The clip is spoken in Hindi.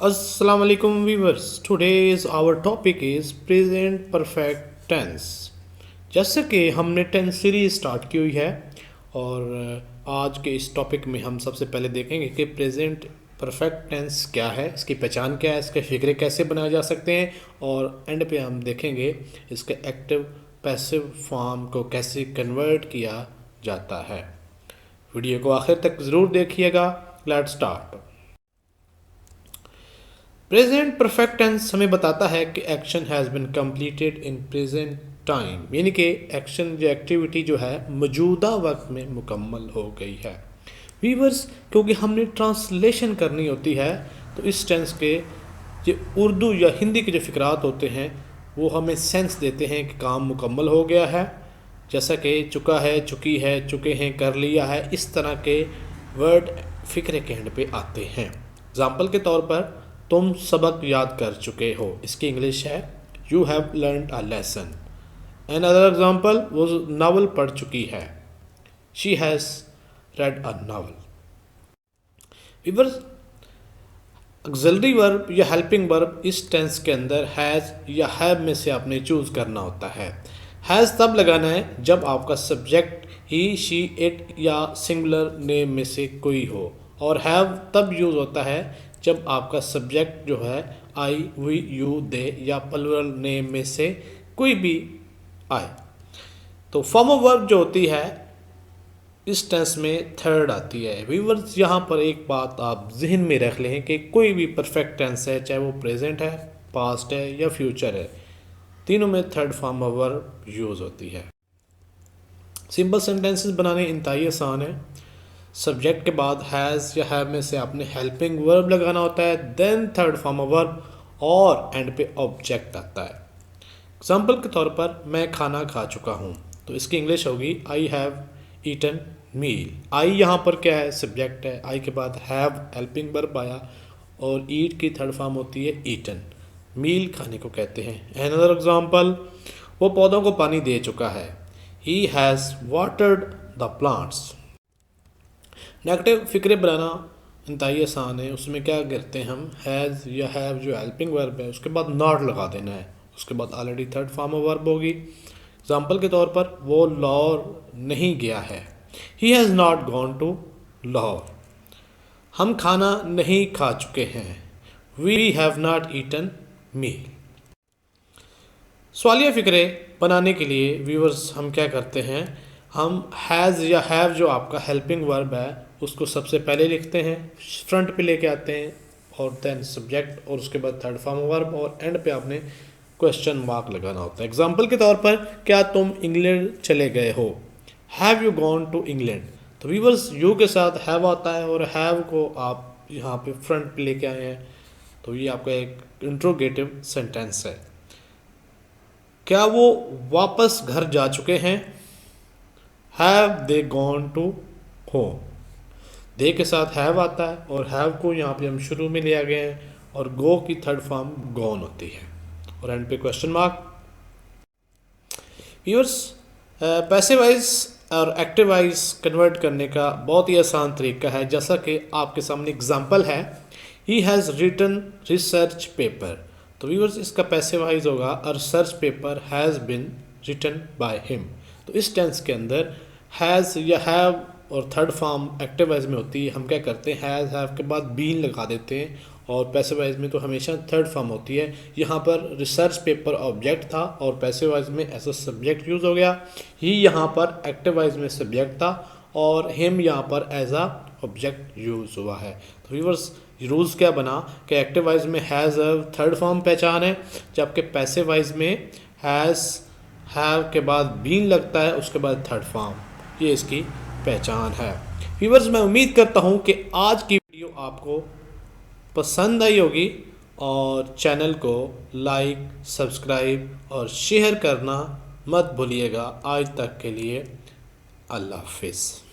Assalamu alaikum viewers. Today's our topic is present perfect tense. जैसे कि हमने टेंस सीरीज स्टार्ट की हुई है और आज के इस टॉपिक में हम सबसे पहले देखेंगे कि प्रेजेंट परफेक्ट टेंस क्या है, इसकी पहचान क्या है, इसके फिक्रे कैसे बनाए जा सकते हैं और एंड पे हम देखेंगे इसके एक्टिव पैसिव फॉर्म को कैसे कन्वर्ट किया जाता है। वीडियो को आखिर तक ज़रूर देखिएगा। Let's start. Present perfect tense हमें बताता है कि action has been completed in present time, यानी कि एक्शन जो एक्टिविटी जो है मौजूदा वक्त में मुकम्मल हो गई है। व्यूअर्स, क्योंकि हमने ट्रांसलेशन करनी होती है तो इस टेंस के जो उर्दू या हिंदी के जो फ़िक्रात होते हैं वो हमें सेंस देते हैं कि काम मुकम्मल हो गया है, जैसा कि चुका है, चुकी है, चुके हैं, कर लिया है, इस तरह के वर्ड फ़िक्रे के एंड पे आते हैं। एग्ज़ाम्पल के तौर पर तुम सबक याद कर चुके हो, इसकी इंग्लिश है you have learned a lesson. Another example, वो नावल पढ़ चुकी है, she has read a novel. Viewers, auxiliary verb या हेल्पिंग वर्ब इस टेंस के अंदर हैज़ या हैव में से आपने चूज़ करना होता है। हैज़ तब लगाना है जब आपका सब्जेक्ट ही, शी, इट या सिंगुलर नेम में से कोई हो, और हैव तब यूज़ होता है जब आपका सब्जेक्ट जो है आई, वी, यू, दे या प्लुरल नेम में से कोई भी आए। तो फॉर्म ऑफ वर्ब जो होती है इस टेंस में थर्ड आती है। व्यूअर्स, यहाँ पर एक बात आप जहन में रख लें कि कोई भी परफेक्ट टेंस है, चाहे वो प्रेजेंट है, पास्ट है या फ्यूचर है, तीनों में third form of verb use होती है। सिंपल सेंटेंसेस बनाने इंतहाई आसान है। सब्जेक्ट के बाद हैज़ या हैव में से आपने हेल्पिंग वर्ब लगाना होता है, then third form of verb और एंड पे ऑब्जेक्ट आता है। एग्जाम्पल के तौर पर मैं खाना खा चुका हूँ, तो इसकी इंग्लिश होगी आई हैव ईटन मील। आई यहाँ पर क्या है, सब्जेक्ट है, आई के बाद हैव हेल्पिंग वर्ब आया और ईट की थर्ड फॉर्म होती है ईटन। मील खाने को कहते हैं। अनदर एग्जाम्पल, वो पौधों को पानी दे चुका है, he has watered the plants. Negative फिक्रे बनाना इंतहाई आसान है। उसमें क्या करते हैं हम, हैज़ या हैव जो हेल्पिंग वर्ब है उसके बाद नॉट लगा देना है, उसके बाद already third form of verb होगी। एग्जाम्पल के तौर पर वो लाहौर नहीं गया है, he has not gone to Lahore. हम खाना नहीं खा चुके हैं, we have not eaten meal. सवालिया फ़िक्रे बनाने के लिए व्यूअर्स हम क्या करते हैं, हम हैज़ या हैव जो आपका हेल्पिंग वर्ब है उसको सबसे पहले लिखते हैं, फ्रंट पे लेके आते हैं और देन सब्जेक्ट और उसके बाद थर्ड फॉर्म वर्ब और एंड पे आपने क्वेश्चन मार्क लगाना होता है। एग्जांपल के तौर पर, क्या तुम इंग्लैंड चले गए हो, have you gone to England. तो व्यूअर्स, यू के साथ हैव आता है और हैव को आप यहाँ पे फ्रंट पे लेके आए हैं, तो ये आपका एक इंट्रोगेटिव सेंटेंस है। क्या वो वापस घर जा चुके हैं, have they gone to home. They के साथ हैव आता है और हैव को यहाँ पे हम शुरू में ले आ गए हैं और गो की थर्ड फॉर्म गॉन होती है और एंड पे question mark. Viewers, passive wise और एक्टिव वाइज कन्वर्ट करने का बहुत ही आसान तरीका है, जैसा कि आपके सामने एग्जांपल है, he has written research paper. तो व्यूअर्स, इसका पैसिव वाइज होगा, a research paper has been written by him. तो इस टेंस के अंदर हैज़ या हैव और थर्ड फॉर्म एक्टिव वाइज में होती है, हम क्या करते हैं हैज़ हैव के बाद बीन लगा देते हैं, और पैसिव वाइज में तो हमेशा थर्ड फॉर्म होती है। यहाँ पर रिसर्च पेपर ऑब्जेक्ट था और पैसिव वाइज में ऐसा सब्जेक्ट यूज़ हो गया, ही यहाँ पर एक्टिव वाइज में सब्जेक्ट था और हिम यहाँ पर एज आ ऑब्जेक्ट यूज़ हुआ है। तो व्यूअर्स, रूल्स क्या बना कि एक्टिव वाइज में हैज़ थर्ड फॉर्म पहचान है, जबकि पैसिव वाइज में हैज़ हैव के बाद बीन लगता है, उसके बाद थर्ड फॉर्म, ये इसकी पहचान है। व्यूअर्स, मैं उम्मीद करता हूँ कि आज की वीडियो आपको पसंद आई होगी और चैनल को लाइक, सब्सक्राइब और शेयर करना मत भूलिएगा। आज तक के लिए अल्लाह हाफिज़।